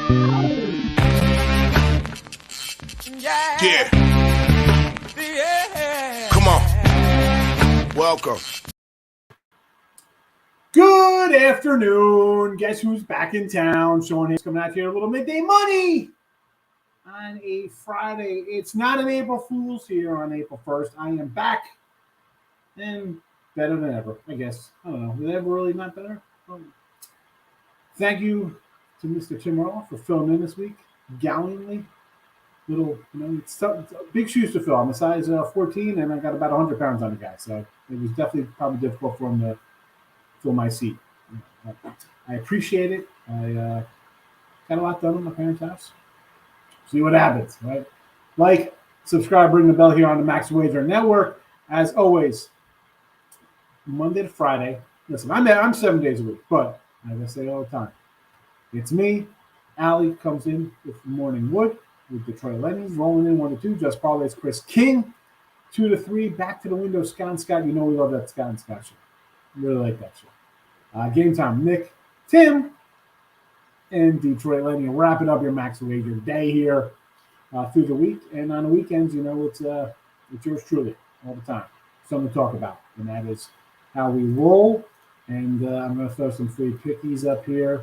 Yeah. Come on. Welcome. Good afternoon. Guess who's back in town? Sean Higgs coming out here a little midday money on a Friday. It's not an April Fool's here on April 1st. I am back and better than ever, I guess. I don't know. Was it ever really not better? Thank you to Mr. Tim Roll for filling in this week gallantly. It's big shoes to fill. I'm a size 14, and I got about 100 pounds on the guy, so it was definitely probably difficult for him to fill my seat. I appreciate it. I got a lot done in my parents' house. See what happens, right? Like, subscribe, ring the bell here on the Max Wager Network. As always, Monday to Friday. Listen, I'm 7 days a week, but as I say all the time, it's me. Allie comes in with Morning Wood, with Detroit Lenny's rolling in 1 to 2. Just parlays Chris King 2 to 3. Back to the window, Scott and Scott. You know we love that Scott and Scott show. Really like that show. Game time, Nick, Tim, and Detroit Lenny. Wrapping up your Max Wager day here through the week, and on the weekends, it's yours truly all the time. Something to talk about, and that is how we roll. And I'm going to throw some free pickies up here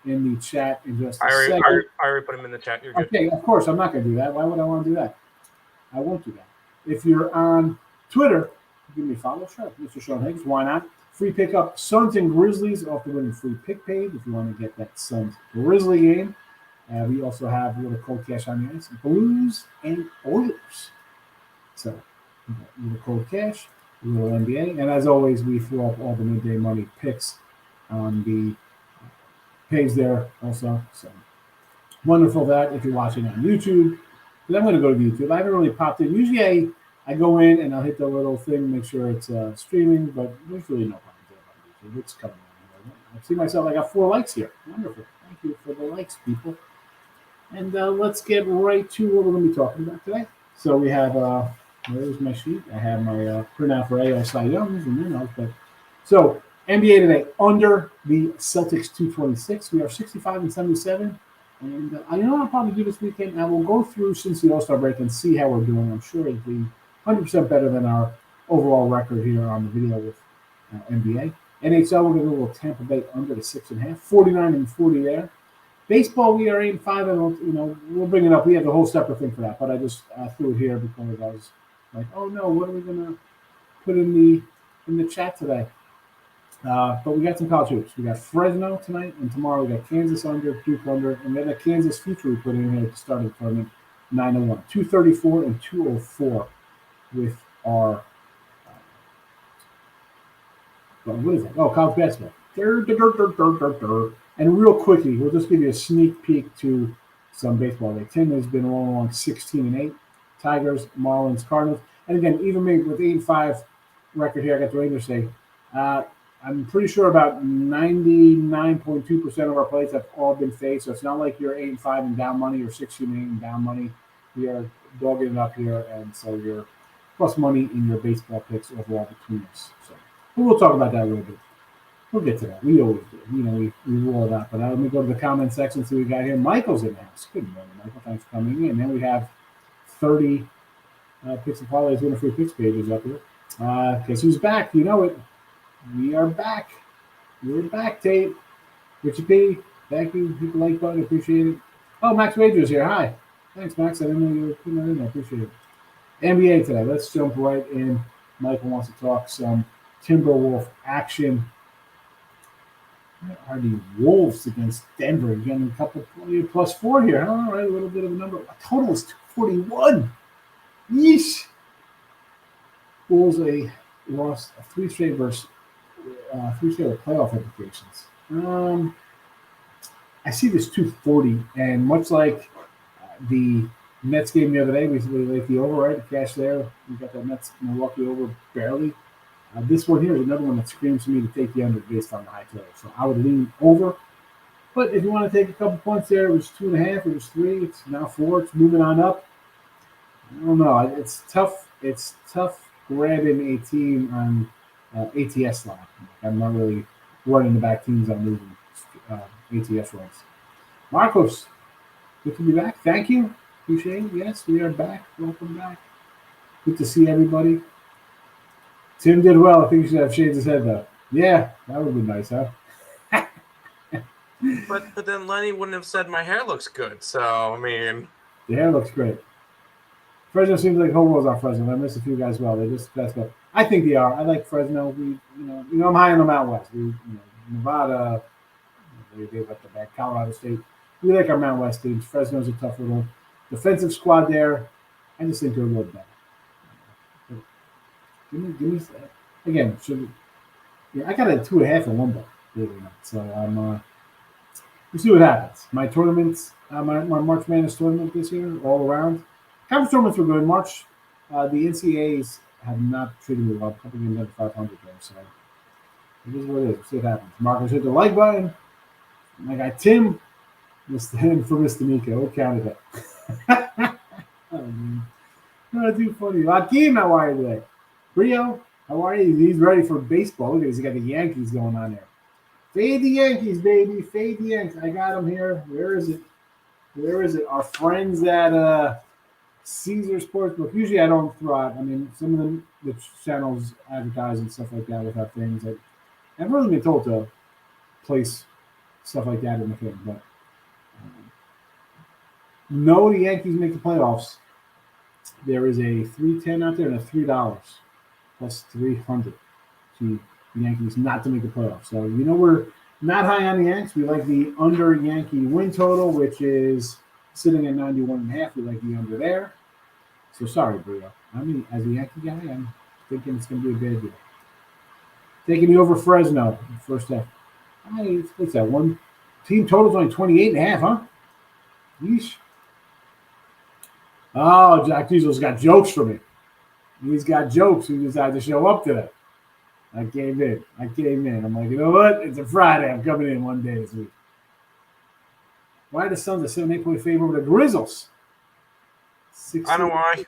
in the chat in just a second. I already put them in the chat. You're good. Okay, of course. I'm not going to do that. Why would I want to do that? I won't do that. If you're on Twitter, give me a follow. Sure. Mr. Sean Higgs. Why not? Free pickup Suns and Grizzlies off the winning free pick page if you want to get that Suns Grizzly game. We also have a little cold cash on the ice. Blues and Oilers. So, a little cold cash, a little NBA. And as always, we throw up all the midday money picks on the page there also. So wonderful that if you're watching on YouTube. But I'm going to go to YouTube. I haven't really popped in. Usually I go in and I'll hit the little thing, make sure it's streaming, but there's really no problem there on YouTube. It's coming on. I see myself, I got 4 likes here. Wonderful. Thank you for the likes, people. And let's get right to what we're going to be talking about today. So we have, where's my sheet? I have my printout for AL Cy Youngs and but so NBA today, under the Celtics 226. We are 65 and 77. And I know I'll probably do this weekend. I will go through since the All-Star break and see how we're doing. I'm sure it'll be 100% better than our overall record here on the video with NBA. NHL, we're going to do a little Tampa Bay under the 6.5. 49 and 40 there. Baseball, we are 8-5, and we'll bring it up. We have the whole separate thing for that, but I just threw it here because I was like, oh no, what are we going to put in the chat today? But we got some college hoops. We got Fresno tonight, and tomorrow we got Kansas under, Duke under, and we got a Kansas future we put in here at the start of the tournament, 901, 234 and 204 with our what is that? Oh, college basketball. And real quickly, we'll just give you a sneak peek to some baseball. Like Tim has been rolling along 16 and 8. Tigers, Marlins, Cardinals. And again, even me with 8-5 record here, I got the Rangers say, I'm pretty sure about 99.2% of our plays have all been faced. So it's not like you're 8-5 and down money or 16 and 8 and down money. We are dogging it up here, and so you're plus money in your baseball picks overall between us. So we'll talk about that a little bit. We'll get to that. We always do. We roll it out. But let me go to the comment section, see what we got here. Michael's in the house. Good morning, Michael. Thanks for coming in. And then we have 30 picks and parlays winner free picks pages up here. Guess who's back? You know it. We are back. We're back, Tate. Richie P, thank you. Hit the like button. Appreciate it. Oh, Max Wager's here. Hi. Thanks, Max. I didn't know you were putting that in. I appreciate it. NBA today. Let's jump right in. Michael wants to talk some Timberwolf action. Where are the Wolves against Denver? Again, a couple +4 here. All right, a little bit of a number. A total is 241. Yeesh. Wolves lost 3 straight versus 3 straight playoff implications. I see this 240, and much like the Nets game the other day, we like the over, right? The cash there. We got that Nets Milwaukee over barely. This one here is another one that screams to me to take the under based on the high total. So I would lean over. But if you want to take a couple points there, it was 2.5, it was 3, it's now 4, it's moving on up. I don't know. It's tough. It's tough grabbing a team on ATS line. I'm not really running the back teams on moving ATS runs. Marcos, Good to be back. Thank you. Appreciate it. Yes, we are back. Welcome back. Good to see everybody. Tim did well. I think you should have shaved his head, though. Yeah, that would be nice, huh? But then Lenny wouldn't have said my hair looks good. So I mean, The hair looks great. Fresno seems like whole world's on Fresno. I miss a few guys well. They're just best. But I think they are. I like Fresno. I'm high on the Mountain West. Nevada. They got the back. Colorado State. We like our Mountain West teams. Fresno's a tough little defensive squad there. I just think they're a little better. Give me again. I got a 2.5 and 1 ball, believe it or not. So we'll see what happens. My tournaments, my March Madness tournament this year, all around. Conference tournaments were good. March, the NCAAs have not treated me well. A couple games under 500 there, so it is what it is. We'll see what happens. Marcus hit the like button. My guy Tim, Mr. Nico, Canada. Oh, man. No, too funny. Joaquin, how are you today? Rio, how are you? He's ready for baseball. Look at this. He got the Yankees going on there. Fade the Yankees, baby. Fade the Yankees. I got them here. Where is it? Our friends at Caesar Sportsbook. Usually I don't throw out. I mean, some of them, the channels advertise and stuff like that without things. I've really been told to place stuff like that in the thing. But no, the Yankees make the playoffs. There is a $3.10 out there and a $3 plus 300 to the Yankees not to make the playoffs. So we're not high on the Yanks. We like the under Yankee win total, which is sitting at 91.5. We like the under there. So sorry, Brio. I mean, as a Yankee guy, I'm thinking it's going to be a bad deal. Taking you over Fresno first half. What's that? One team total's only 28.5, huh? Yeesh. Oh, Jack Diesel's got jokes for me. He's got jokes. He decided to show up today. I came in. I'm like, you know what? It's a Friday. I'm coming in one day this week. Why are the Suns a 7-8-point favorite over the Grizzlies? I know why.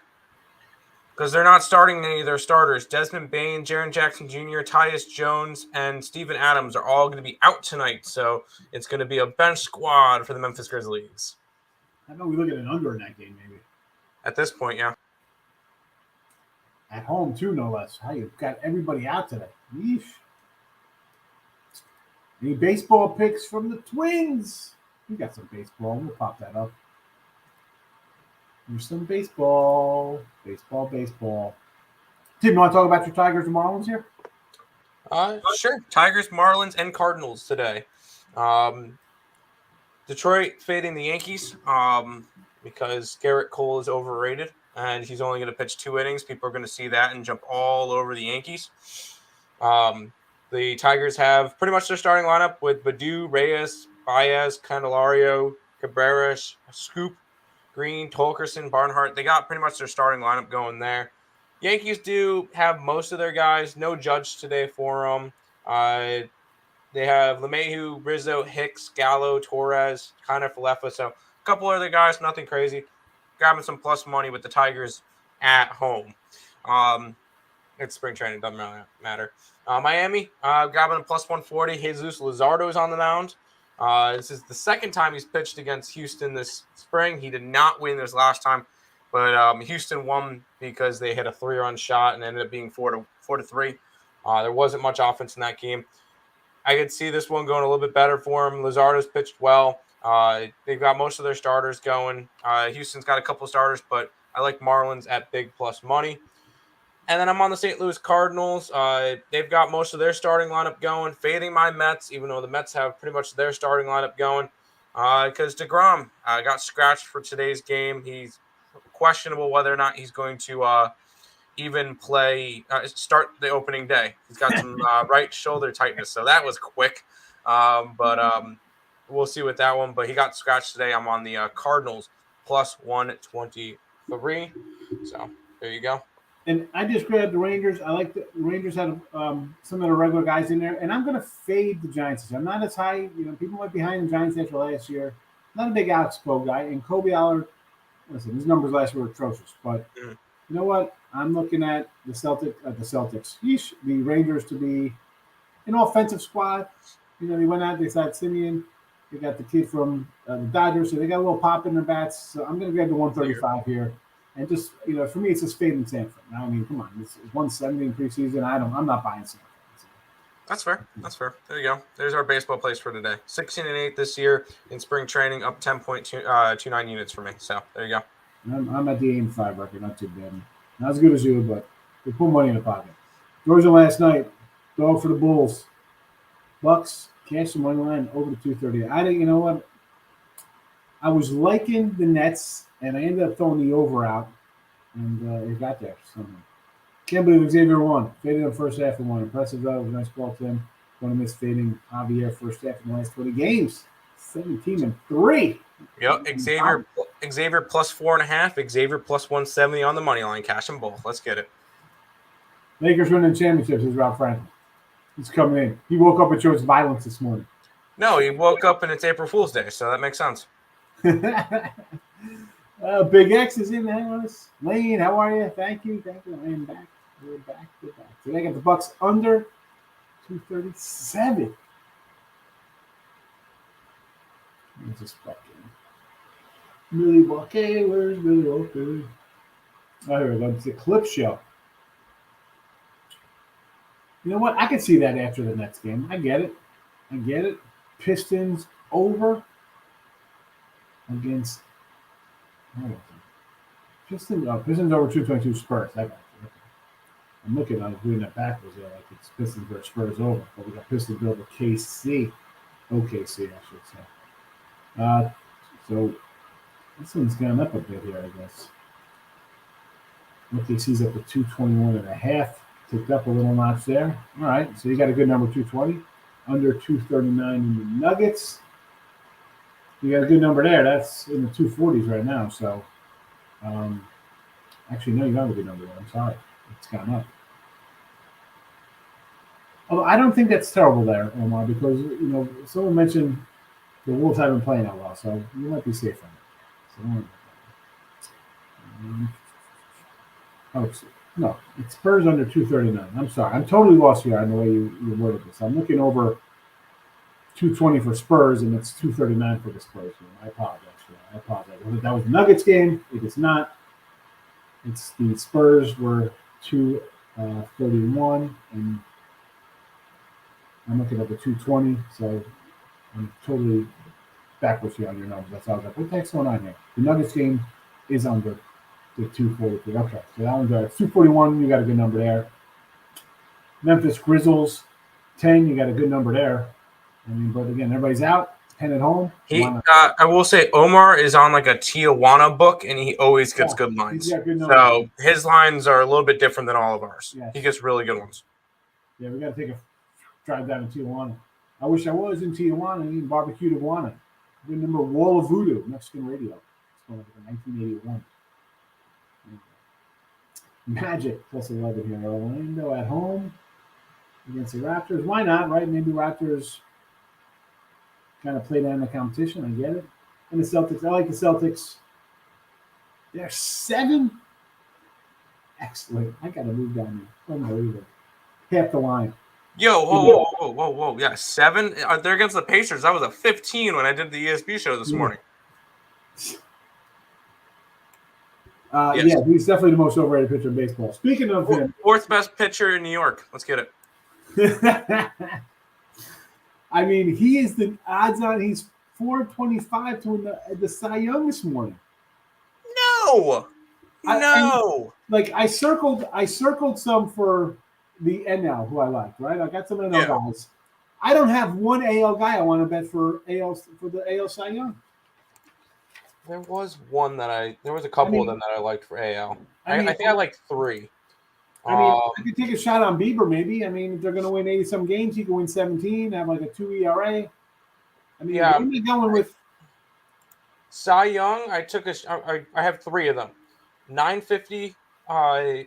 Because they're not starting any of their starters. Desmond Bain, Jaren Jackson Jr., Tyus Jones, and Steven Adams are all going to be out tonight. So it's going to be a bench squad for the Memphis Grizzlies. How about we look at an under in that game, maybe? At this point, yeah. At home, too, no less. How you got everybody out today. Yeesh. Any baseball picks from the Twins? We got some baseball. We'll pop that up. There's some baseball. Baseball. Tim, you want to talk about your Tigers and Marlins here? Sure. Tigers, Marlins, and Cardinals today. Detroit fading the Yankees because Garrett Cole is overrated, and he's only going to pitch 2 innings. People are going to see that and jump all over the Yankees. The Tigers have pretty much their starting lineup with Baddoo, Reyes, Baez, Candelario, Cabrera, Scoop, Green, Tolkerson, Barnhart. They got pretty much their starting lineup going there. Yankees do have most of their guys. No Judge today for them. They have LeMahieu, Rizzo, Hicks, Gallo, Torres, Connor Falefa. So a couple other guys, nothing crazy. Grabbing some plus money with the Tigers at home. It's spring training, doesn't really matter. Miami, grabbing a plus 140. Jesus Luzardo is on the mound. This is the second time he's pitched against Houston this spring. He did not win this last time, but Houston won because they hit a 3-run shot and ended up being 4-3. There wasn't much offense in that game. I could see this one going a little bit better for him. Luzardo's pitched well. They've got most of their starters going. Houston's got a couple starters, but I like Marlins at big plus money. And then I'm on the St. Louis Cardinals. They've got most of their starting lineup going. Fading my Mets, even though the Mets have pretty much their starting lineup going. Because DeGrom got scratched for today's game. He's questionable whether or not he's going to even start the opening day. He's got some right shoulder tightness, so that was quick. But we'll see with that one. But he got scratched today. I'm on the Cardinals plus 123. So there you go. And I just grabbed the Rangers. I like the Rangers had some of the regular guys in there, and I'm going to fade the Giants. I'm not as high. People might be high in the Giants after last year. Not a big Alex Poe guy, and Kobe Allard. Listen, his numbers last year were atrocious, but you know what? I'm looking at the Celtics. The Rangers to be an offensive squad. They went out. They signed Simeon. They got the kid from the Dodgers, so they got a little pop in their bats. So I'm going to grab the 135 here, and just for me, it's just fading Sanford. Now, I mean, come on, it's 170 in preseason. I'm not buying Sanford. That's fair. That's fair. There you go. There's our baseball plays for today. 16-8 this year in spring training, up 10.29 units for me. So there you go. I'm at the 8-5 record, not too bad. Not as good as you, but we put money in the pocket. Georgia last night, dog for the Bulls. Bucks cash the money line over to 230. You know what? I was liking the Nets, and I ended up throwing the over out, and it got there somehow. Can't believe Xavier won. Faded in the first half and won. Impressive, though. Nice ball, Tim. Going to miss fading Javier first half in the last 20 games. 17-3. Yep. Xavier plus 4.5. Xavier plus 170 on the money line. Cash them both. Let's get it. Lakers winning championships is Rob Franklin. He's coming in. He woke up and chose violence this morning. No, he woke up and it's April Fool's Day, so that makes sense. Big X is in the house. Lane, how are you? Thank you. I'm back. We're back. So they got the Bucks under 237. Let's just fucking Milwaukee. Where's Milwaukee? Oh, here we go. It's a clip show. You know what? I can see that after the Nets game. I get it. Pistons over against Pistons over 222 Spurs. I got you. Okay. I'm looking. I was doing that backwards there. Like it's Pistons versus Spurs over, but we got Pistons over KC. OKC, I should say. So this one's gone up a bit here, I guess. OKC's up to 221.5. Ticked up a little notch there. All right, so you got a good number, 220. Under 239 in the Nuggets. You got a good number there. That's in the 240s right now. So, actually, no, you don't have a good number there. I'm sorry. It's gone up. Although I don't think that's terrible there, Omar, because, someone mentioned the Wolves haven't been playing that well, so you might be safe on it. So, no, it's Spurs under 239. I'm sorry. I'm totally lost here on the way you worded this. I'm looking over 220 for Spurs, and it's 239 for the Spurs. I apologize for that. I apologize. That was the Nuggets game. It is not. It's the Spurs were 231, and I'm looking at the 220, so I'm totally backwards here on your numbers. That's how I was like, what the heck's going on here? The Nuggets game is under the 243. Okay, so that one's 241. You got a good number there. Memphis Grizzlies 10. You got a good number there. I mean, but again, everybody's out. 10 at home. I will say Omar is on like a Tijuana book, and he always gets good lines. So his lines are a little bit different than all of ours. Yes. He gets really good ones. Yeah, we got to take a drive down to Tijuana. I wish I was in Tijuana eating barbecue Tijuana. Remember Wall of Voodoo, Mexican radio. It's going like 1981. Magic plus 11 here. Orlando at home against the Raptors. Why not, right? Maybe Raptors kind of play down the competition. I get it. And the Celtics. I like the Celtics. They're 7. Excellent. I got to move down here. Unbelievable. Half the line. Yo, whoa. Yeah, 7. They're against the Pacers. That was a 15 when I did the ESP show this morning. Yes. Yeah, he's definitely the most overrated pitcher in baseball. Speaking of him, fourth best pitcher in New York. Let's get it. I mean, he is the odds-on. He's 425 to win the Cy Young this morning. No. I circled some for the NL who I like. Right, I got some NL guys. I don't have one AL guy I want to bet for the AL Cy Young. There was a couple of them that I liked for AL. I think I liked 3. I could take a shot on Bieber, maybe. I mean, if they're going to win 80-some games, he could win 17, have like a 2 ERA. I mean, what are you going with? Cy Young, I have 3 of them. 950,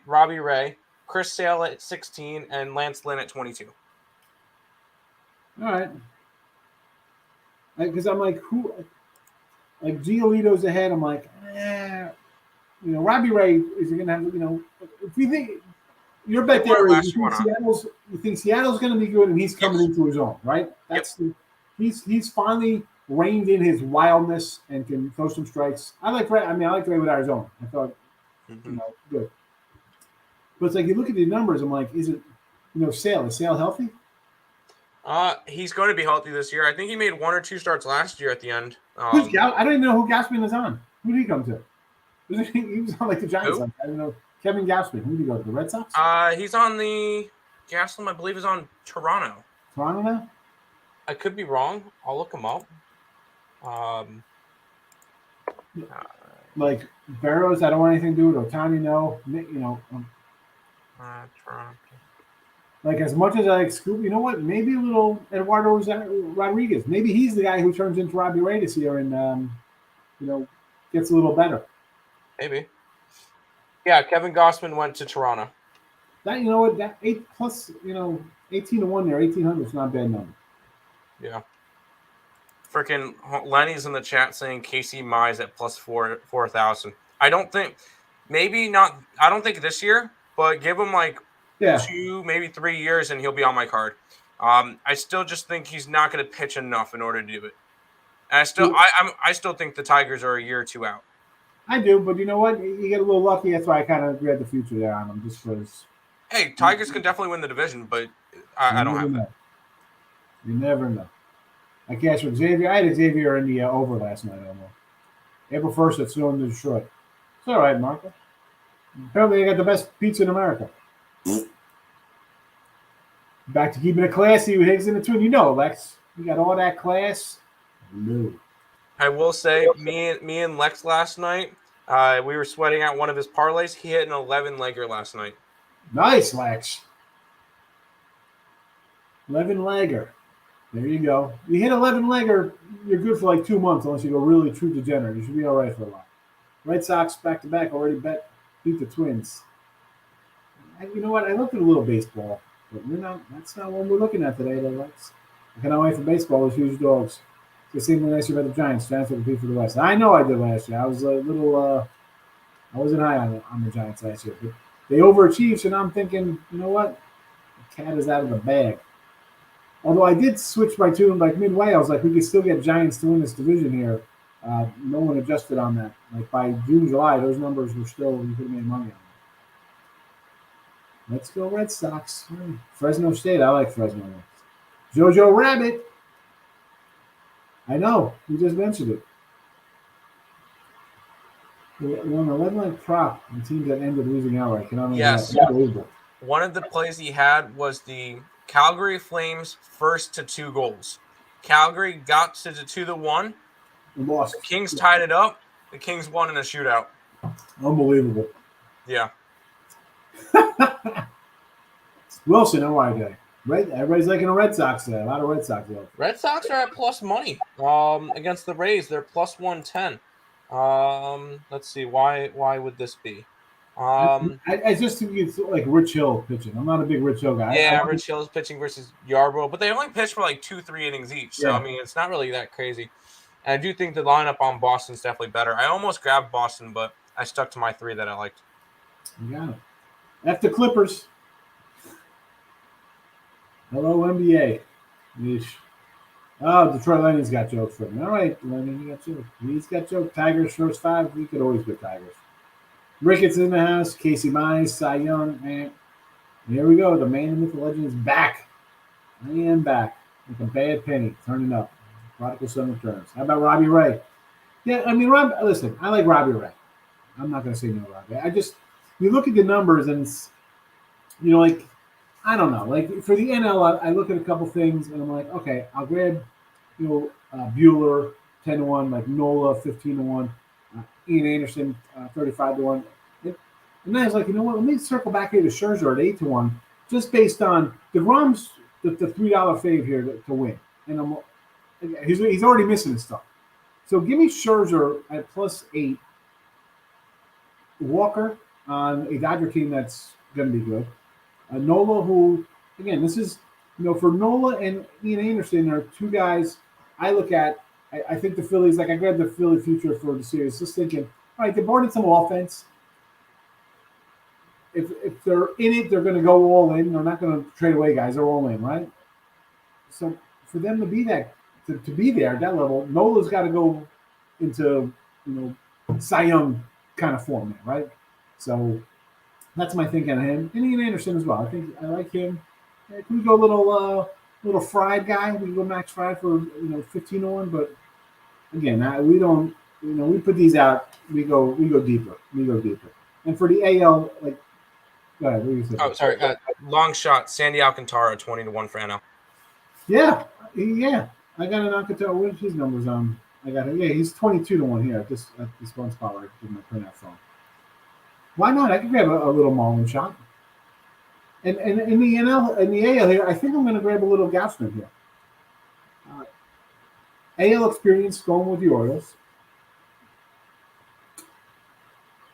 Robbie Ray, Chris Sale at 16, and Lance Lynn at 22. All right. Because I'm like, who? Like, Giolito's ahead. I'm like, Robbie Ray is going to have, if you think, your bet there is you think Seattle's going to be good and he's coming into his own, right? He's finally reined in his wildness and can throw some strikes. I like Ray with Arizona. I thought, good. But it's like you look at the numbers. I'm like, is it, Sale? Is Sale healthy? He's going to be healthy this year. I think he made 1 or 2 starts last year at the end. I don't even know who Gausman is on. Who did he come to? He was on like the Giants. Who? I don't know. Kevin Gausman. Who did he go to? The Red Sox? He's on the Gaslam, I believe, is on Toronto. Toronto now? I could be wrong. I'll look him up. Like Barrows, I don't want anything to do with Otani. No, Toronto. Like as much as I like Scoop, you know what? Maybe a little Eduardo Rodriguez. Maybe he's the guy who turns into Robbie Ray this year and gets a little better. Maybe. Yeah, Kevin Gausman went to Toronto. That that 8 plus 18-1 there, 1,800 is not a bad number. Yeah. Freaking Lenny's in the chat saying Casey Mize at plus 4,000. I don't think this year, but give him like 2, maybe 3 years, and he'll be on my card. I still just think he's not going to pitch enough in order to do it. And I still think the Tigers are a year or 2 out. I do, but you know what? You get a little lucky. That's why I kind of read the future there on him, just because. Hey, Tigers can definitely win the division, but I don't have that. You never know. I guess with Xavier, I had Xavier in the over last night almost. April 1st, it's snowing in Detroit. It's all right, Marco. Apparently, they got the best pizza in America. Back to keeping it classy with Higgs and the Twin. Lex, you got all that class. No. I will say, me and Lex last night, we were sweating out one of his parlays. He hit an 11-legger last night. Nice, Lex. 11-legger. There you go. You hit 11-legger, you're good for like 2 months unless you go really true degenerate. You should be all right for a while. Red Sox back-to-back already beat the Twins. You know what? I looked at a little baseball, but that's not what we're looking at today, though, Lex. I cannot wait for baseball with huge dogs. It's the same last year about the Giants. Giants will compete for the West. I know I did last year. I was a little I wasn't high on the Giants last year. But they overachieved, so now I'm thinking, you know what? The cat is out of the bag. Although I did switch my tune like midway. I was like, we could still get Giants to win this division here. No one adjusted on that. Like by June, July, those numbers were still, you could have made money on them. Let's go Red Sox. Fresno State. I like Fresno. Jojo Rabbit. I know. You just mentioned it. Won 11 prop on teams that ended losing outright. Yes. One of the plays he had was the Calgary Flames first to 2 goals. Calgary got to the 2-1. Lost. The Kings tied it up. The Kings won in a shootout. Unbelievable. Yeah. Wilson, how are they? Right, everybody's liking a Red Sox there. A lot of Red Sox there. Red Sox are at plus money against the Rays. They're plus 110. Let's see. Why would this be? I just think it's like Rich Hill pitching. I'm not a big Rich Hill guy. Yeah, Rich Hill is pitching versus Yarbrough, but they only pitch for like 2-3 innings each. So, I mean, it's not really that crazy. And I do think the lineup on Boston's definitely better. I almost grabbed Boston, but I stuck to my 3 that I liked. You got it. After Clippers. Hello, NBA. Yeesh. Oh, Detroit Lenny's got jokes for me. All right, Lenny, you got jokes. He's got jokes. Tigers first 5. We could always pick Tigers. Ricketts in the house. Casey Mize, Cy Young. Man. Here we go. The man in the legend is back. I am back. Like a bad penny. Turning up. Prodigal son returns. How about Robbie Ray? Yeah, I mean, listen, I like Robbie Ray. I'm not going to say no Robbie. You look at the numbers and it's, like, I don't know. Like, for the NL, I look at a couple things and I'm like, okay, I'll grab, Bueller, 10-1, like Nola, 15-1, Ian Anderson, 35-1. And then I was like, you know what? Let me circle back here to Scherzer at 8-1, just based on DeGrom's the $3 fave here to win. And he's already missing his stuff. So give me Scherzer at plus 8. Walker on a Dodger team that's going to be good. Nola, who, again, this is, for Nola and Ian Anderson are 2 guys I look at. I think the Phillies, I grabbed the Philly future for the series, just thinking, all right, they're boarding some offense. If they're in it, they're going to go all in. They're not going to trade away guys. They're all in, right? So for them to be that to be there at that level, Nola's got to go into Cy Young kind of format, right? So that's my thinking on him. And Ian Anderson as well. I think I like him. Can we go little Fried guy? We can go Max Fried for 15-1. But again, we don't. We put these out. We go deeper. We go deeper. And for the AL, like, go ahead. What do you think? Oh, sorry. Long shot. Sandy Alcantara, 20-1 for NL. Yeah. I got an Alcantara. What are his numbers on? I got it. Yeah, he's 22-1 here at this one spot where I did my printout from. Why not? I could grab a little Marlin shot. And in the NL, in the AL here, I think I'm going to grab a little Gausman here. AL experience going with the Orioles.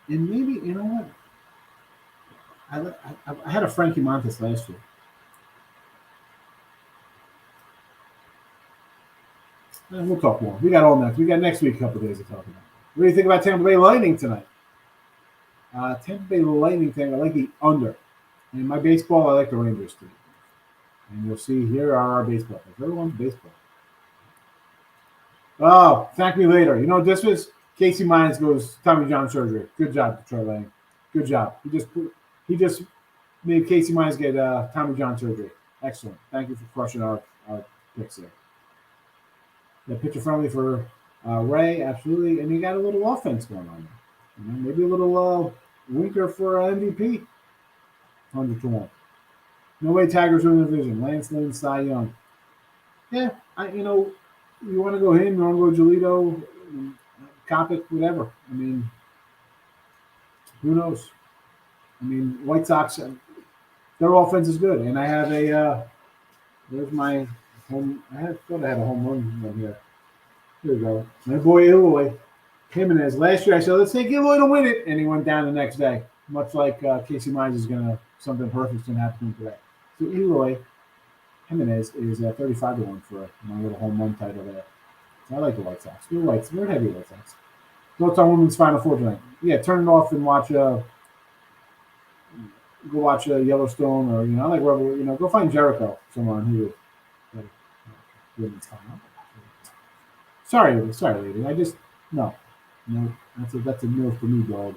And maybe, you know what? I had a Frankie Montes last year. We'll talk more. We got all next. We got next week a couple of days to talk about. What do you think about Tampa Bay Lightning tonight? Tampa Bay Lightning thing, I like the under. And my baseball, I like the Rangers too. And you'll see here are our baseball picks. Everyone's baseball. Oh, thank me later. This was Casey Mines goes Tommy John surgery. Good job, Detroit Lightning. Good job. He just made Casey Mines get Tommy John surgery. Excellent. Thank you for crushing our picks there. The pitcher friendly for Ray, absolutely. And you got a little offense going on there. Maybe a little winker for MVP. 100-1. No way Tigers win the division. Lance Lynn, Cy Young. Yeah, you want to go him, you want to go Giolito, Kopech, whatever. I mean, who knows? I mean, White Sox, their offense is good. And I have there's my home. I thought I had a home run here. Here we go. My boy Eloy Jimenez. Last year I said, let's take Eloy to win it. And he went down the next day. Much like Casey Mines is going to, something perfect's going to happen today. So Eloy Jimenez is 35-1 for my little home run title there. So I like the White Sox. We're heavy White Sox. Thoughts on Women's Final Four tonight? Yeah, turn it off and watch. Go watch Yellowstone, or I like wherever. Go find Jericho somewhere on Hulu. Women's Final. Sorry, lady. I just no. That's a no for me, dog.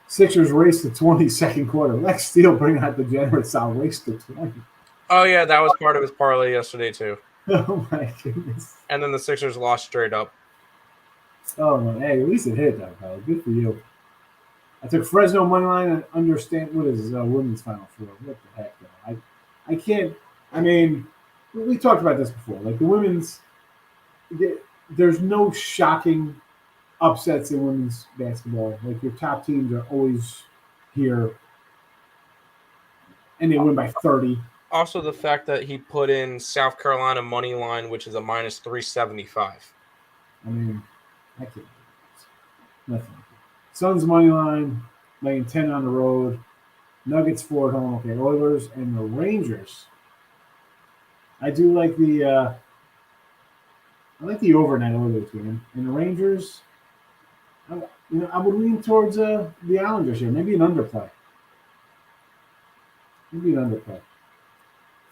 Sixers race to 20 second quarter. Lex Steele bring out the generous. I'll race to 20. Oh, yeah, that was part of his parlay yesterday, too. Oh, my goodness. And then the Sixers lost straight up. Oh, man. Hey, at least it hit, though, pal. Good for you. I took Fresno money line and understand what is women's Final Four. What the heck, though? I can't. I mean, we talked about this before. Like the women's, there's no shocking upsets in women's basketball. Like your top teams are always here, and they win by 30. Also, the fact that he put in South Carolina money line, which is a minus 375. I mean, I can't do this. Nothing. Suns money line, laying 10 on the road. Nuggets 4 at home. Okay, Oilers and the Rangers. I do like the overnight Oilers game. And the Rangers, I would lean towards the Islanders here. Maybe an underplay.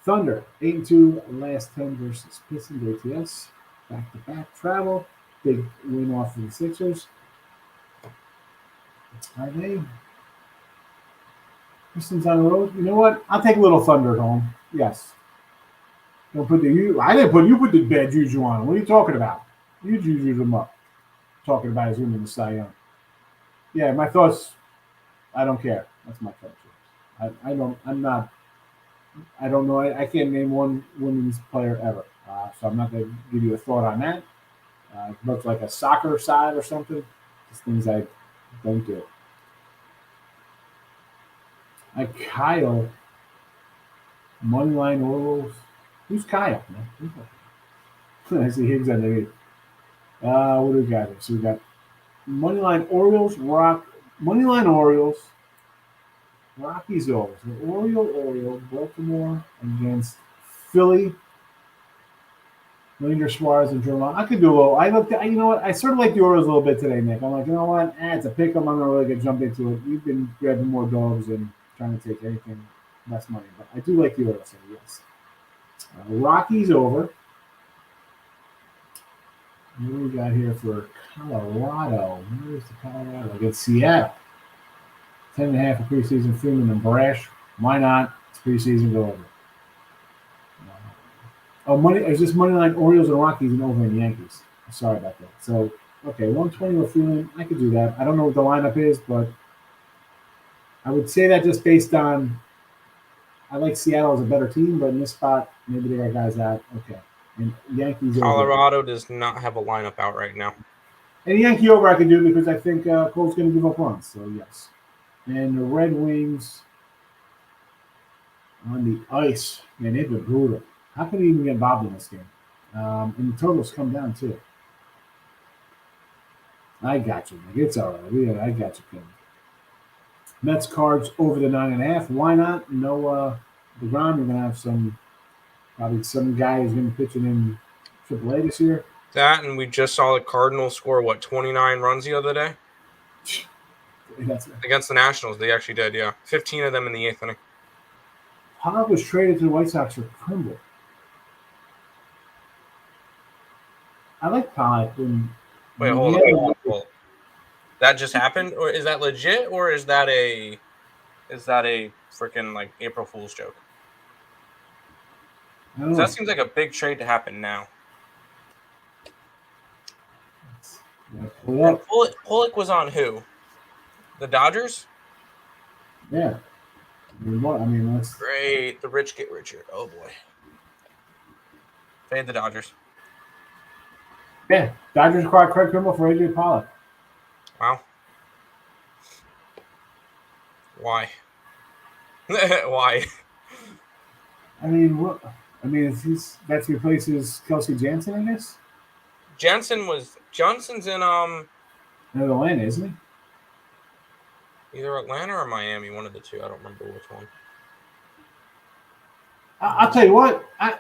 Thunder, 8-2, last 10 versus Pistons, ATS. Back-to-back travel. Big win off of the Sixers. Are they? Pistons on the road. You know what? I'll take a little Thunder at home. Yes. Don't put you put the bad juju on him. What are you talking about? You jujued him up. Talking about his winning the Cy Young. Yeah, my thoughts. I don't care. That's my thoughts. I don't know. I can't name one women's player ever. So I'm not going to give you a thought on that. It looks like a soccer side or something. Just things I don't do. Kyle, moneyline Orioles. Who's Kyle, man? I see Higgs underneath. What do we got here? So we got moneyline Orioles, moneyline Orioles, Rockies Orioles. Oriole, Baltimore against Philly. Ranger Suarez and Jerome. I could do a little. You know what? I sort of like the Orioles a little bit today, Nick. I'm like, you know what? It's a pick 'em. I'm not really going to jump into it. We've been grabbing more dogs and trying to take anything less money. But I do like the Orioles, yes. Rockies over. What do we got here for Colorado? Where's the Colorado? Against Seattle. 10.5 for preseason. Freeman and Brash. Why not? It's preseason. Go over. Oh, money. Is this money line Orioles and Rockies and over in Yankees? Sorry about that. So, okay, 120 with Freeman. I could do that. I don't know what the lineup is, but I would say that just based on I like Seattle as a better team, but in this spot, maybe they got guys out. Okay. And Yankees over. Colorado does not have a lineup out right now. And Yankee over I can do because I think Cole's going to give up runs. So, yes. And the Red Wings on the ice. Man, they've been brutal. How can he even get involved in this game? And the totals come down, too. I got you, Nick. It's all right. I got you, Kim. Mets Cards over the 9.5. Why not? No DeGrom. You're going to have probably some guy who's going to be pitching in AAA this year. That, and we just saw the Cardinals score, 29 runs the other day? Against the Nationals, they actually did, yeah. 15 of them in the 8th inning. Pollock was traded to the White Sox for Trimble. I like Pollock. Wait, hold on. That just happened? Or is that legit, or is that a freaking, like, April Fool's joke? That seems like a big trade to happen now. And Pollock was on who? The Dodgers? Yeah. I mean, that's great. The rich get richer. Oh boy. Fade the Dodgers. Yeah. Dodgers acquired Craig Kimbrell for AJ Pollock. Wow. Why? Why? I mean, what? I mean, that's replaces Kelsey Jansen, I guess. Johnson's in Atlanta, isn't he? Either Atlanta or Miami, one of the two. I don't remember which one. I'll tell you what. I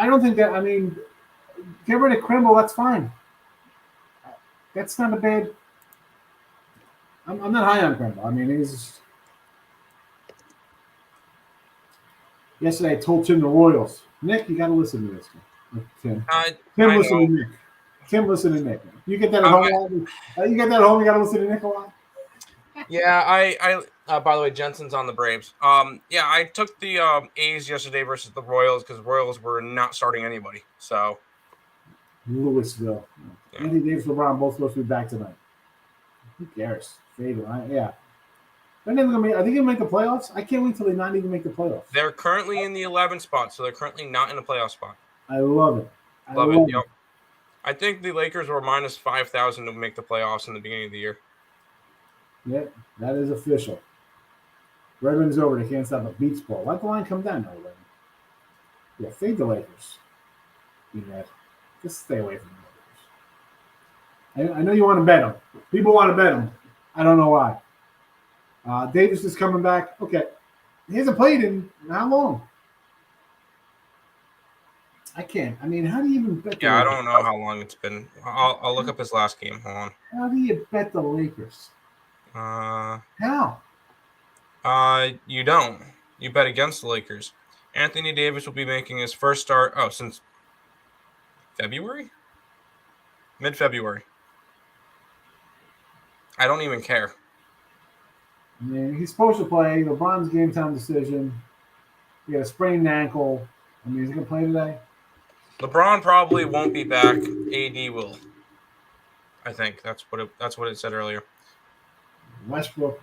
don't think that. I mean, get rid of Kimbrell. That's fine. That's not a bad. I'm not high on Kimbrell. I mean, he's. Yesterday, I told Tim the Royals. Nick, you got to listen to this. Tim. Tim, listen to Nick. Tim, listen to Nick. You get that at home. You get that at home. You got to listen to Nick a lot. Yeah, I by the way, Jensen's on the Braves. Yeah, I took the A's yesterday versus the Royals because Royals were not starting anybody. So Louisville. Yeah. Anthony Davis, LeBron both supposed to be back tonight. Who cares? Fade, right? Yeah. Are they going to make the playoffs? I can't wait till they not even make the playoffs. They're currently in the 11th spot, so they're currently not in the playoff spot. I love it. Love it. Yep. I think the Lakers were minus 5,000 to make the playoffs in the beginning of the year. Yep, that is official. Redmond's over. They can't stop a beats ball. Let the line come down now, Redmond. Yeah, fade the Lakers. Just stay away from the Lakers. I know you want to bet them. People want to bet them. I don't know why. Davis is coming back. Okay. He hasn't played in how long? I can't. I mean, how do you even bet the Lakers? I Lakers? don't know how long it's been. I'll look up his last game. Hold on. How do you bet the Lakers? How? You don't. You bet against the Lakers. Anthony Davis will be making his first start. Oh, since February? Mid-February. I don't even care. I mean, he's supposed to play. LeBron's game time decision. He got a sprained ankle. I mean, is he going to play today? LeBron probably won't be back. AD will. I think that's what it said earlier. Westbrook.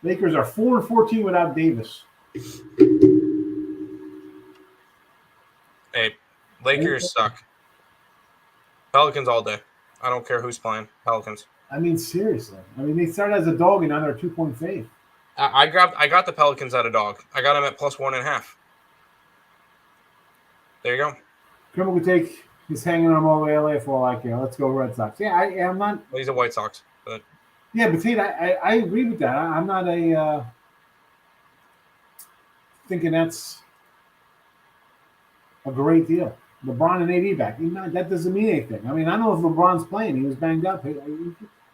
Lakers are 4-14 without Davis. Hey, Lakers suck. Pelicans all day. I don't care who's playing. Pelicans. I mean, seriously. I mean, they started as a dog and now they're a 2-point fave. I got the Pelicans at a dog. I got them at plus 1.5. There you go. Kimbrell could take. He's hanging on all the way to LA for all I care. Let's go Red Sox. Yeah, I'm not. Well, he's a White Sox, but. Yeah, but Tate, I agree with that. I'm not thinking that's a great deal. LeBron and AD back. That doesn't mean anything. I mean, I don't know if LeBron's playing. He was banged up.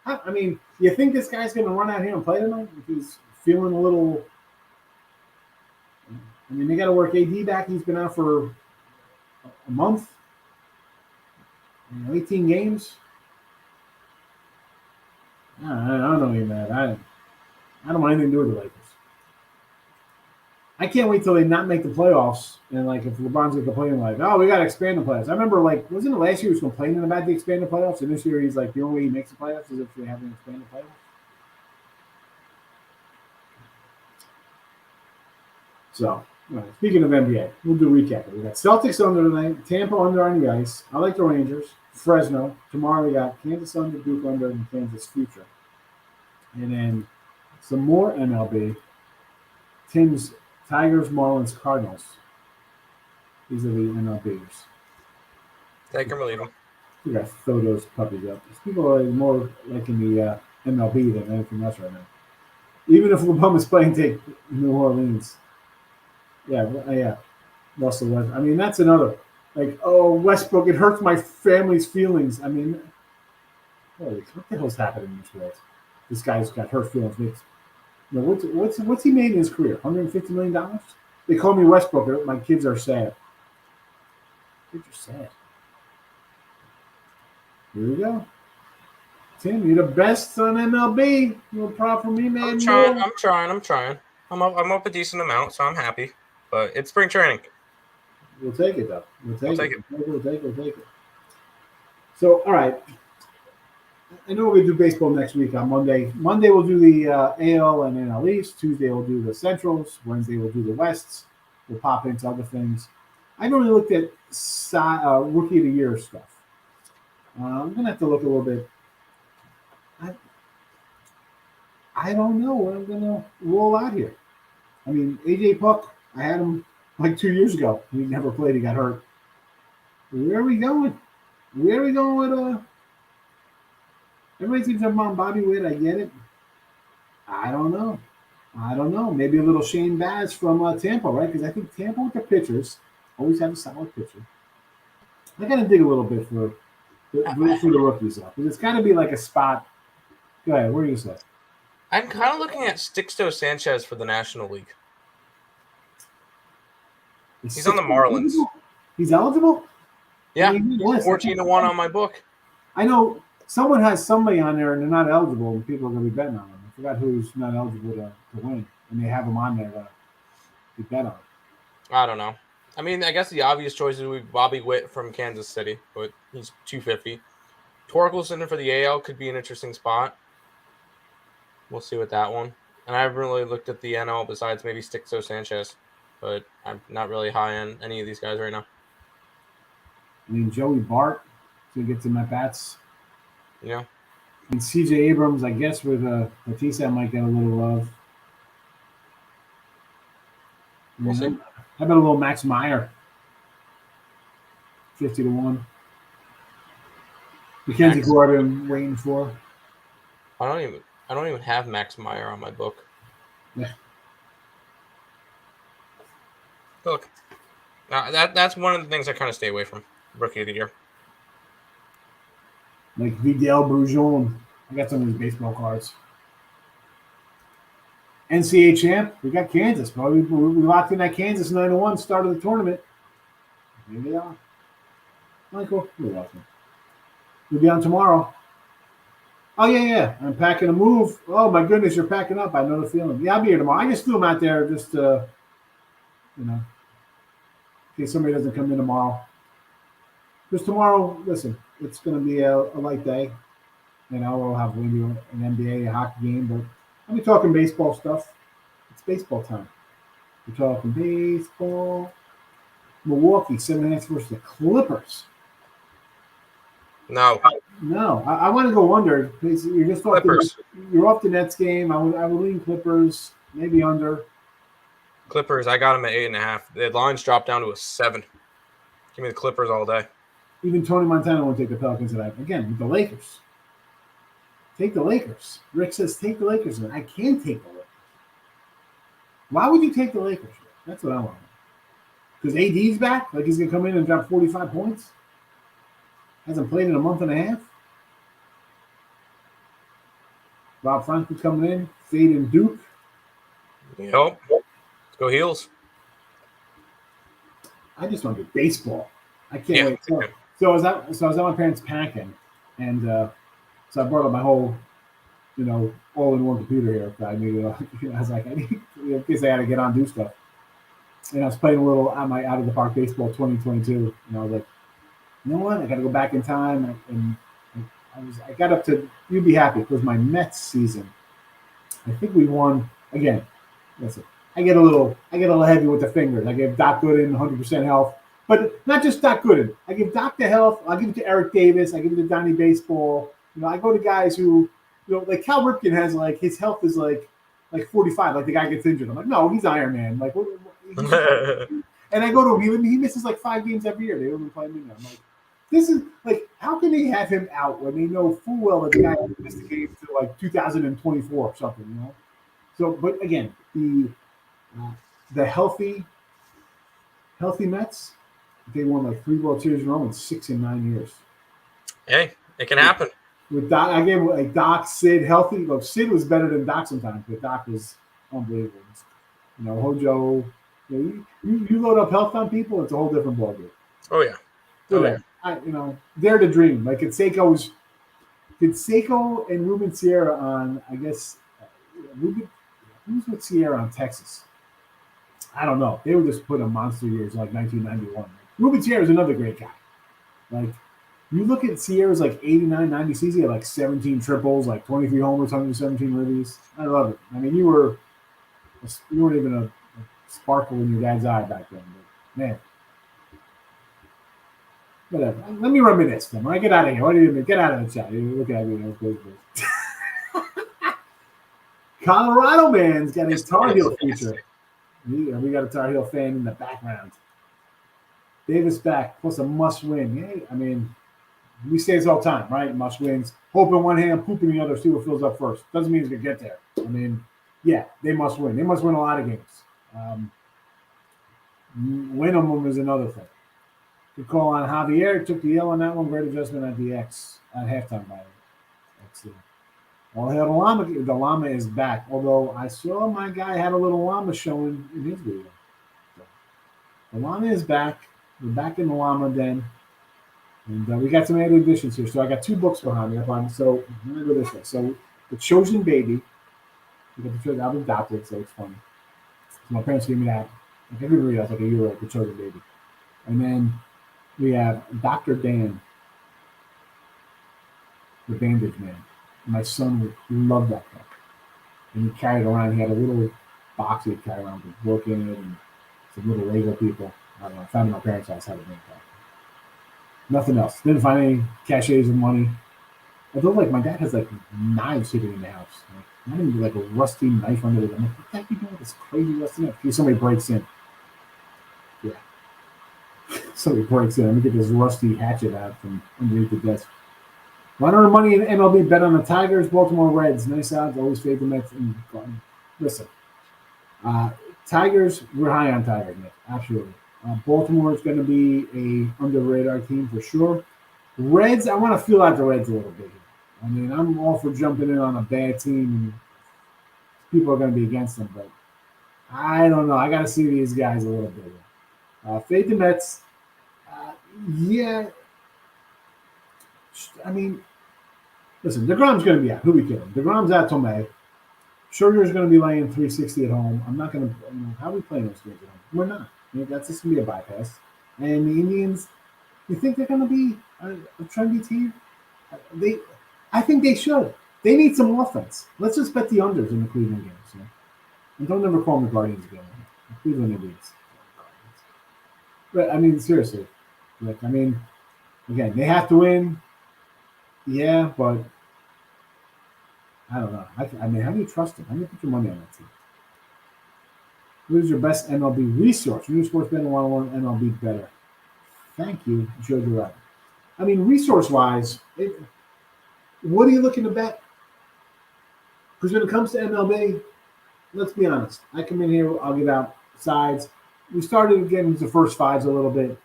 I mean, you think this guy's going to run out here and play tonight? If he's feeling a little. I mean, they got to work AD back. He's been out for a month. 18 games. I don't know even that. I don't want anything to do with the Lakers. I can't wait till they not make the playoffs. And like if LeBron's gonna complain like, oh, we gotta expand the playoffs. I remember like wasn't it last year he was complaining about the expanded playoffs, and this year he's like the only way he makes the playoffs is if they have an expanded playoffs. So speaking of NBA, we'll do a recap. We got Celtics under tonight, Tampa under on the ice. I like the Rangers, Fresno. Tomorrow we got Kansas under, Duke under, and Kansas future. And then some more MLB. Tim's Tigers, Marlins, Cardinals. These are the MLBers. Take them or leave them. We got to throw those puppies up. These people are more liking the MLB than anything else right now. Even if LeBron is playing, take New Orleans. Yeah. Russell Westbrook. I mean, that's another. Like, oh, Westbrook, it hurts my family's feelings. I mean, holy, what the hell's happening in this world? This guy's got hurt feelings. What's he made in his career? $150 million? They call me Westbrook. My kids are sad. Kids are sad. Here we go. Tim, you're the best on MLB. No problem for me, man. I'm trying. I'm up a decent amount, so I'm happy. But it's spring training. We'll take it, though. We'll take it. We'll take it. So, all right. I know we're going to do baseball next week on Monday. Monday we'll do the AL and NL East. Tuesday we'll do the Centrals. Wednesday we'll do the Wests. We'll pop into other things. I haven't really looked at Rookie of the Year stuff. I'm going to have to look a little bit. I don't know what I'm going to roll out here. I mean, AJ Puck, I had him like 2 years ago. He never played. He got hurt. Where are we going? With everybody seems to have on Bobby Witt. I get it. I don't know. Maybe a little Shane Baz from Tampa, right? Because I think Tampa with the pitchers always have a solid pitcher. I got to dig a little bit for the rookies, though. Because it's got to be like a spot. Go ahead. What do you say? I'm kind of looking at Sixto Sanchez for the National League. He's on the Marlins. He's eligible? Yeah, 14-1 on my book. I know someone has somebody on there and they're not eligible, and people are going to be betting on them. I forgot who's not eligible to win, and they have them on there to bet on. I don't know. I mean, I guess the obvious choice would be Bobby Witt from Kansas City, but he's 250. Torkelson for the AL could be an interesting spot. We'll see with that one. And I haven't really looked at the NL besides maybe Sixto Sanchez, but I'm not really high on any of these guys right now. I mean, Joey Bart to get some at-bats. Yeah. And CJ Abrams, I guess, with Batista might get a little love. We'll see. How about a little Max Meyer? 50-1. Mackenzie Gore I've been waiting for. I don't even have Max Meyer on my book. Yeah. Look, that's one of the things I kind of stay away from. Rookie of the Year. Like Vidal Brujon. I got some of his baseball cards. NCAA champ. We got Kansas. Bro. We locked in that Kansas 9-1 start of the tournament. Here they are. Michael, you're welcome. We'll be on tomorrow. Oh, yeah. I'm packing a move. Oh, my goodness, you're packing up. I know the feeling. Yeah, I'll be here tomorrow. I just threw them out there just in case somebody doesn't come in tomorrow. Because tomorrow, listen, it's going to be a light day. We'll have maybe an NBA, a hockey game, but I'll be talking baseball stuff. It's baseball time. We're talking baseball. Milwaukee, 7-8 versus the Clippers. No, I want to go under. You're just Clippers. You're off the Nets game. I would lean Clippers, maybe under. Clippers, I got them at 8.5. The lines dropped down to a 7. Give me the Clippers all day. Even Tony Montana won't take the Pelicans tonight. Again, with the Lakers. Take the Lakers. Rick says take the Lakers. I can't take the Lakers. Why would you take the Lakers? That's what I want. Because AD's back? Like he's going to come in and drop 45 points? Hasn't played in a month and a half? Rob Franklin coming in. Fading Duke. Yep. Let's go Heels. I just want to do baseball. I can't wait. So So I was at my parents' packing, and so I brought up my whole, all-in-one computer here. I needed, I was like, I need, in case I had to get on do stuff. And I was playing a little out of the park baseball 2022, and I was like, you know what? I got to go back in time, and I got up to. You'd be happy because my Mets season. I think we won again. Listen, I get a little heavy with the fingers. I give Doc Gooden 100% health, but not just Doc Gooden. I give Doc the health. I give it to Eric Davis. I give it to Donnie Baseball. I go to guys who, like Cal Ripken has like his health is like 45. Like the guy gets injured. I'm like, no, he's Iron Man. Like, and I go to him. He misses like 5 games every year. They don't even play him in there. I'm like, this is like, how can they have him out when they know full well that the guy missed the game to like 2024 or something, So, but again, the healthy Mets, they won like 3 World Series in a row in 6 and 9 years. Hey, it can happen. With Doc, I gave like Doc, Sid, healthy. Look, Sid was better than Doc sometimes, but Doc was unbelievable. Hojo, you load up health on people, it's a whole different ballgame. Oh yeah. They're the dream. Like Canseco and Ruben Sierra on, I guess, who's with Sierra on Texas? I don't know. They were just put on monster years like 1991. Ruben Sierra is another great guy. Like, you look at Sierra's like 89, 90 season, he had like 17 triples, like 23 homers, 117 ribbies. I love it. I mean, you weren't even a sparkle in your dad's eye back then. But, man. Whatever. Let me reminisce then. When I get out of here, what do you mean? Get out of the chat. You look at me. Colorado man's got his Tar Heel feature. We got a Tar Heel fan in the background. Davis back, plus a must win. Yeah, I mean, we say this all the time, right? Must wins. Hope in one hand, poop in the other. See what fills up first. Doesn't mean he's going to get there. I mean, yeah, they must win. They must win a lot of games. Win them is another thing. Good call on Javier. Took the L on that one. Great adjustment at the X at halftime by X. Well, the llama. The llama is back. Although I saw my guy had a little llama showing in his video. So, the llama is back. We're back in the llama den. And we got some added additions here. So I got 2 books behind me. So I'm going to go this way. So The Chosen Baby. We got the Chosen. I was adopted, so it's funny. So my parents gave me that. I could read it. I was like a year old. The Chosen Baby. And then we have Dr. Dan, the Bandage Man. My son would love that book. And he carried around. He had a little box he'd carry around with book in it and some little Lego people. I don't know. I found it at my parents' house. Had it in there. Nothing else. Didn't find any cachets of money. Although, like, my dad has, like, knives hidden in the house. Like, not even, like, a rusty knife under it. I'm like, what the heck are you doing with this crazy rusty knife? In case somebody breaks in. Yeah. Somebody breaks in. Let me get this rusty hatchet out from underneath the desk. Want to earn money in MLB? Bet on the Tigers, Baltimore Reds. Nice odds. Always fade the Mets. Listen, Tigers, we're high on Tigers, Nick. Absolutely. Baltimore is going to be a under-radar team for sure. Reds, I want to feel out the Reds a little bit here. I mean, I'm all for jumping in on a bad team, and people are going to be against them, but I don't know. I got to see these guys a little bit. Fade the Mets. Yeah. I mean, listen, DeGrom's going to be out. Who we kidding? DeGrom's out till May. Scherzer's going to be laying 360 at home. I'm not going to, how are we playing those games at home? We're not. That's just going to be a bypass. And the Indians, you think they're going to be a trendy team? I think they should. They need some offense. Let's just bet the unders in the Cleveland games. And don't ever call them the Guardians again. The Cleveland Indians. But, I mean, seriously. Like, I mean, again, they have to win. Yeah, but I don't know. I mean, how do you trust them? How do you put your money on that team? What is your best MLB resource? New sports betting 101 MLB better. Thank you, Jojo Rabbit. I mean, resource-wise, what are you looking to bet? Because when it comes to MLB, let's be honest. I come in here, I'll give out sides. We started getting into the first fives a little bit,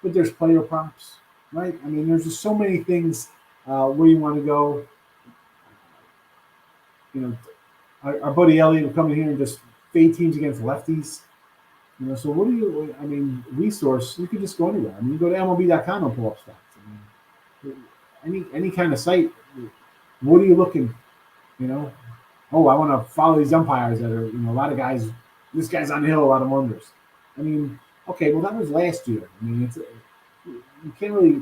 but there's player props, right? I mean, there's just so many things where you want to go. Our buddy Elliot will come in here and just fade teams against lefties. So what do you, I mean, resource, you could just go anywhere. I mean, you go to MLB.com and pull up stats. any kind of site. What are you looking? You know, oh, I want to follow these umpires that are, a lot of guys. This guy's on the hill, a lot of wonders. I mean, okay, well that was last year. I mean, you can't really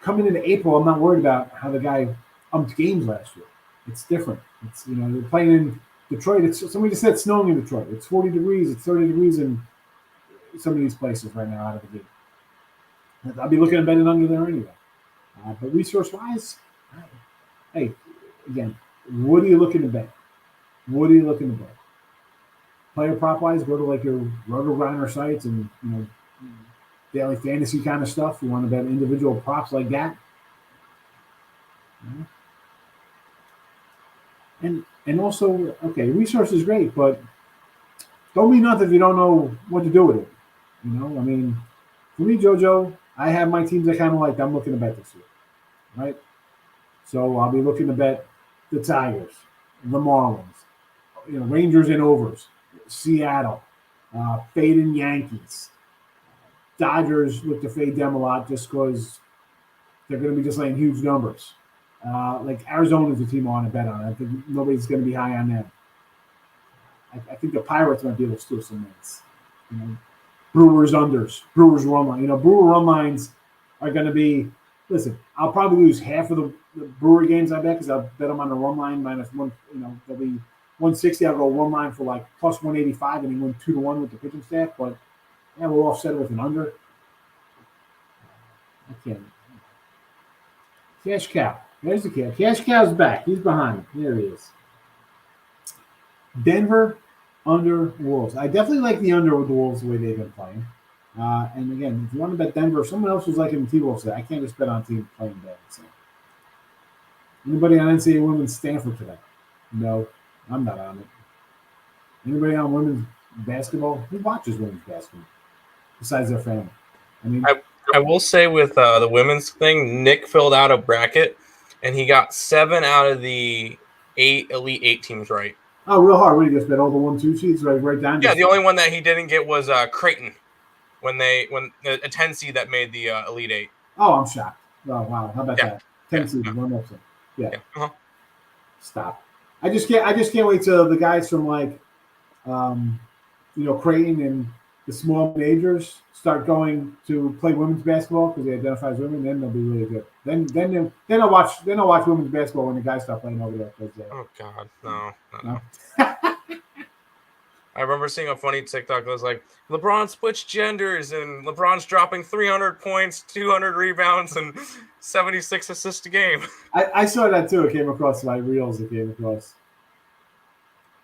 coming into April. I'm not worried about how the guy umped games last year. It's different. It's they're playing in Detroit. Somebody just said it's snowing in Detroit. It's 40 degrees. It's 30 degrees in some of these places right now out of the gate. I'll be looking at betting under there anyway. But resource-wise, hey, again, what are you looking to bet? What are you looking to bet? Player prop-wise, go to like your Roto Grinder sites and daily fantasy kind of stuff. You want to bet individual props like that. And also, okay, resource is great, but don't be nuts if you don't know what to do with it. I mean, for me, JoJo, I have my teams I kind of like. I'm looking to bet this year, right? So I'll be looking to bet the Tigers, the Marlins, Rangers and overs, Seattle, fading Yankees. Dodgers look to fade them a lot just because they're going to be just laying huge numbers. Like Arizona's a team I want to bet on. I think nobody's going to be high on them. I think the Pirates might be able to steal some minutes. Brewers unders, Brewers run line. Brewer run lines are going to be. Listen, I'll probably lose half of the Brewer games I bet because I'll bet them on the run line -1. They'll be 160. I'll go one line for like plus 185, and he win 2-1 with the pitching staff. But yeah, we'll offset it with an under. I can't. Cash cow. There's the cash. Cash cow's back. He's behind. There he is. Denver under Wolves. I definitely like the under with the Wolves the way they've been playing. And again, if you want to bet Denver, if someone else was like in T-Wolves, I can't just bet on teams playing bad. So. Anybody on NCAA women's Stanford today? No, I'm not on it. Anybody on women's basketball? Who watches women's basketball besides their family? I mean, I will say with the women's thing, Nick filled out a bracket, and he got 7 out of the 8 Elite 8 teams right. Oh, real hard. What do you just bet all the 1-2 seeds right down? Yeah, the only one that he didn't get was Creighton when a 10 seed that made the Elite 8. Oh, I'm shocked. Oh, wow. How about that? 10 seed, one upset. Yeah. Uh-huh. Stop. I just can't wait till the guys from like, Creighton and the small majors start going to play women's basketball because they identify as women. Then they'll be really good. Then I'll watch women's basketball when the guys start playing over there. Oh God, no. I remember seeing a funny TikTok that was like, LeBron switched genders and LeBron's dropping 300 points, 200 rebounds, and 76 assists a game. I saw that too. It came across my reels.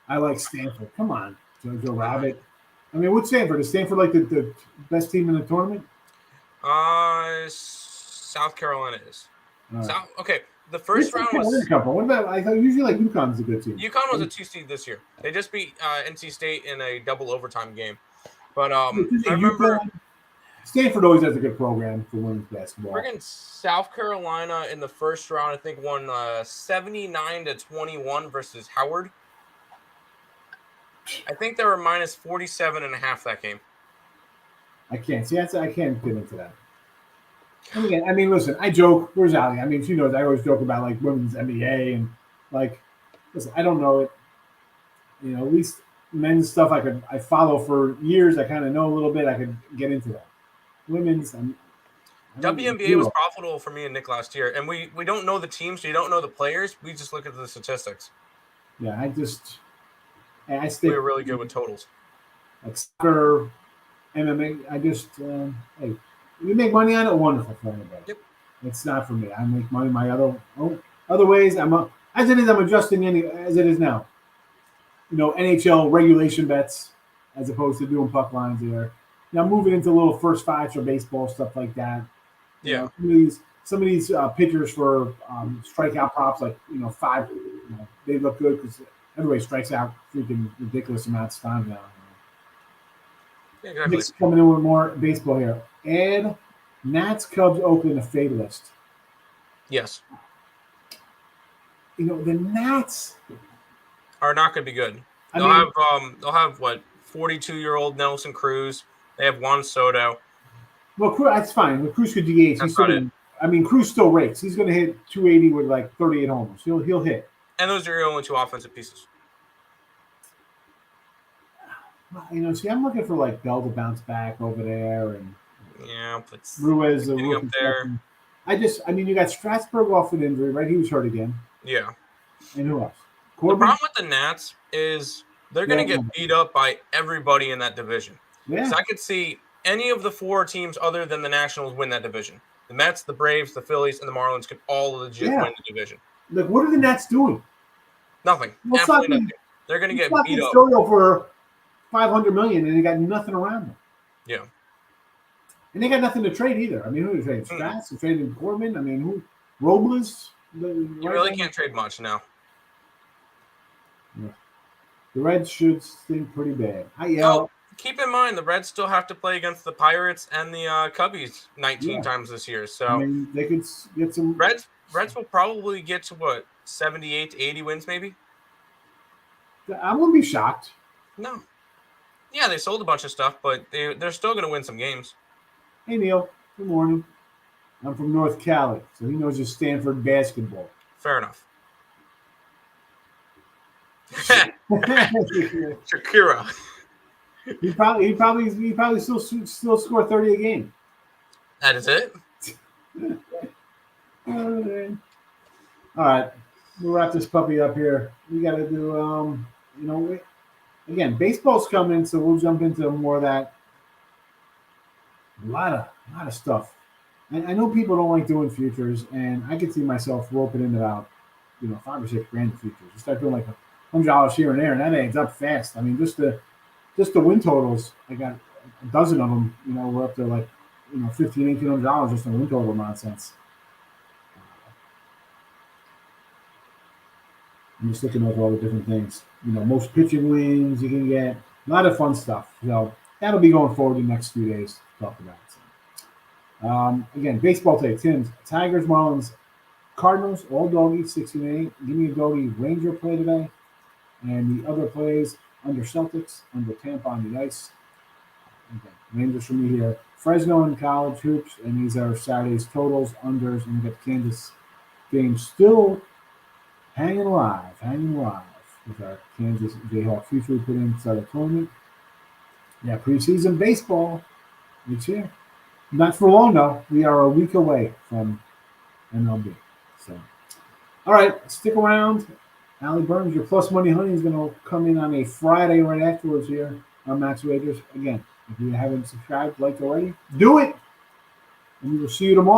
I like Stanford. Come on, Jojo Rabbit. I mean, what's Stanford? Is Stanford like the best team in the tournament? South Carolina is. Right. Okay. The first round was a couple. What about? I thought usually like UConn's a good team. UConn was a 2 seed this year. They just beat NC State in a double overtime game. But I remember Stanford always has a good program for women's basketball. Friggin' South Carolina in the first round, I think, won 79-21 versus Howard. I think they were minus 47.5 that game. I can't see. I can't get into that. And again, I mean, listen, I joke. Where's Ali? I mean, she knows I always joke about like women's NBA and like, listen, I don't know it. At least men's stuff I follow for years. I kind of know a little bit. I could get into that. Women's, WNBA was profitable for me and Nick last year, and we don't know the teams, so you don't know the players. We just look at the statistics. Yeah, We were really good with totals. Like soccer, MMA. Hey. You make money on it, wonderful for anybody. Yep. It's not for me. I make money my other ways. As it is, I'm adjusting as it is now. NHL regulation bets as opposed to doing puck lines there. Now moving into little first fives for baseball, stuff like that. Yeah. Some of these pitchers for strikeout props, like 5. They look good because everybody strikes out freaking ridiculous amounts of time now. Yeah, exactly. Nick's coming in with more baseball here. Add Nats, Cubs, Oakland, a fade list. Yes. The Nats are not going to be good. They'll have 42-year-old Nelson Cruz. They have Juan Soto. Well, that's fine. Cruz could DH. I mean, Cruz still rakes. He's going to hit 280 with like 38 homers. He'll hit. And those are your only 2 offensive pieces. See, I'm looking for like Bell to bounce back over there, and Yeah, but Ruiz the getting up rookie there. section. You got Strasburg off an injury, right? He was hurt again. Yeah. And who else? The Corbin? problem with the Nats is they're going to get beat up by everybody in that division. Yeah. Because I could see any of the 4 teams other than the Nationals win that division. The Mets, the Braves, the Phillies, and the Marlins could all legit win the division. Like, what are the Nats doing? Nothing. Absolutely nothing. They're going to get beat up. For $500 million, and they got nothing around them. Yeah. And they got nothing to trade either. I mean, who are they trading? Strats? They're trading Corbin? I mean, who? Robles? You really can't trade much now. Yeah. The Reds should stink pretty bad. Keep in mind, the Reds still have to play against the Pirates and the Cubbies 19 times this year. So I mean, they could get some. Reds will probably get to 78 to 80 wins, maybe. I wouldn't be shocked. No. Yeah, they sold a bunch of stuff, but they're still going to win some games. Hey, Neil. Good morning. I'm from North Cali, so he knows his Stanford basketball. Fair enough. Shakira. He probably still score 30 a game. That is it. All right, we'll wrap this puppy up here. We got to do again, baseball's coming, so we'll jump into more of that. A lot of stuff. I know people don't like doing futures, and I could see myself roping in about $5 or $6 grand in futures. You start doing like $100 here and there, and that adds up fast. I mean, just the win totals. I got a dozen of them. We're up to like $1,500, $1,800 just on win total nonsense. I'm just looking over all the different things. Most pitching wins you can get. A lot of fun stuff. So that'll be going forward the next few days to talk about. Again, baseball takes. Tim's Tigers, Marlins, Cardinals, all doggy, 68. Give me a doggy Ranger play today. And the other plays under Celtics, under Tampa on the ice. Okay. Rangers for me here. Fresno and college hoops, and these are Saturday's totals, unders, and we got the Kansas game still hanging alive with our Kansas Jayhawk future we put inside the tournament. Yeah, preseason baseball. It's here. Not for long, though. We are a week away from MLB. So, all right, stick around. Allie Burns, your plus money honey is going to come in on a Friday right afterwards here on Max Wagers. Again, if you haven't subscribed, liked already, do it. And we will see you tomorrow.